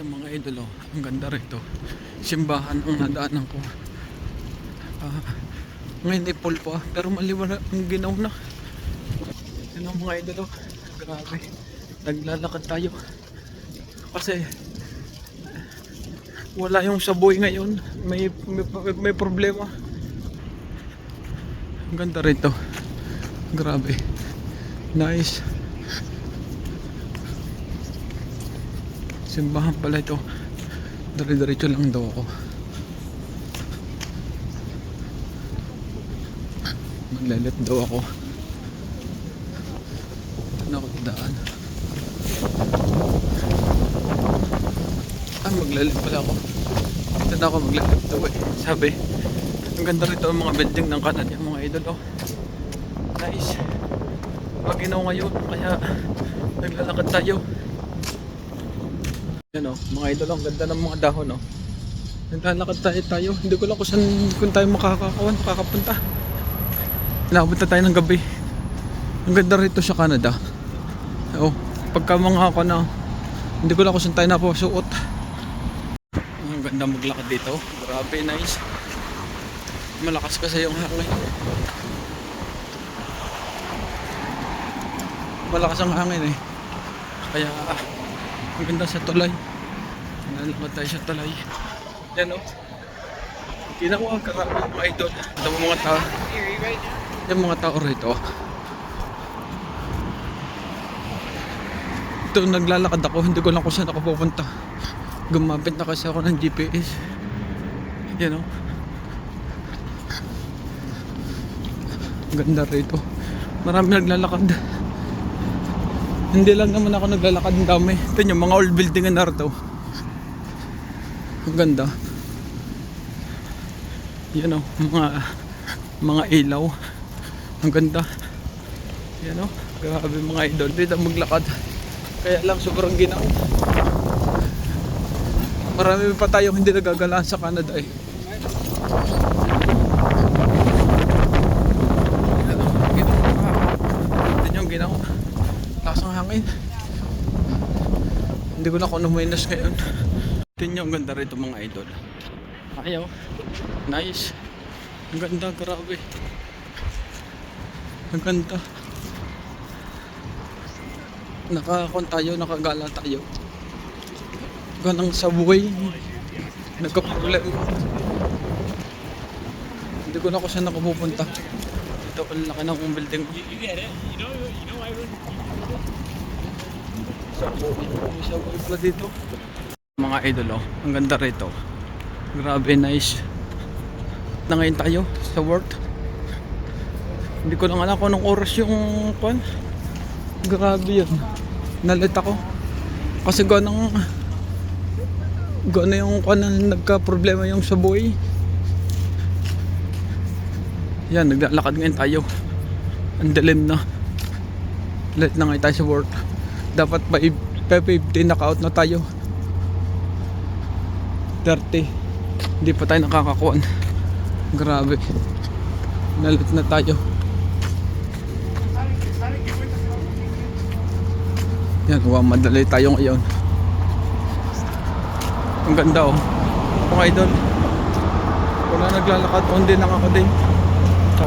Yung mga idolo, ang ganda rito. Simbahan ang nadaanan ko. Ngayon ay pulpo pero maliwanag ang ginaw na. Yun ang mga idolo. Grabe. Naglalakad tayo. Kasi wala yung saboy ngayon. May problema. Ang ganda rito. Grabe. Nice. Simbahan pala ito. Dari-diretso lang daw ako. Maglalit daw ako. Ano ako daan? Maglalit pala ako. Ito na ako maglalit daw eh. Sabi, ang ganda rito ang mga building ng kanan yung mga idol. Oh. Nice. Maginaw ngayon kaya naglalakad tayo. Yan o, mga idol, ang ganda ng mga dahon o. Naglalakad tayo. Hindi ko lang kung tayo makakapunta. Inaabot na tayo ng gabi. Ang ganda rito sa Canada. O, pagka mga ako na, hindi ko lang kung saan tayo napasuot. Ang ganda maglakad dito. Grabe, nice. Malakas kasi yung hangin. Malakas ang hangin eh. Kaya, ang ganda sa tulay. Nalakad tayo sa tulay. Yan o. Ginawa karami mga idol. Ito mga tao. Yung mga tao rito. Ito naglalakad ako. Hindi ko lang kung saan ako pupunta. Gumamit na kasi ako ng GPS. Yan o. Ang ganda rito. Marami naglalakad. Hindi lang naman ako naglalakad ng dami. Ito yung mga old building na rito. Ang ganda. Yan o, mga ilaw. Ang ganda. Yan o, grabe mga idol. Dito maglakad. Kaya lang sobrang ginaw. Marami pa tayong hindi nagagalaan sa Canada eh. Yan yung ginaw. Lakas ng hangin. Hindi ko na kung minus ngayon. Tingnan nyo, ang ganda rito mga idol. Ayaw. Nice. Ang ganda, grabe. Ang ganda. Nakakon tayo, nakagala tayo. Ganang subway. Nagka-problema. Hindi ko na kung saan nakapupunta. Ito ang laki ng building. Subway pala dito. Mga idol oh, ang ganda rito. Grabe, nice. Na ngayon tayo sa work. Hindi ko lang alam kung anong oras yung pan. Grabe yun. Nalit ako. Kasi gano'n yung kanan nagka-problema yung sa buhay. Yan, naglalakad ngayon tayo. Ang dilim na. Late na ngayon tayo sa work. Dapat pa 15 naka-out na tayo. 30. Hindi pa tayo nakakakuan. Grabe. Nalit na tayo. Yan, madali tayo ngayon. Ang ganda oh. Mga idol. Wala naglalakad, hindi lang ako din. So,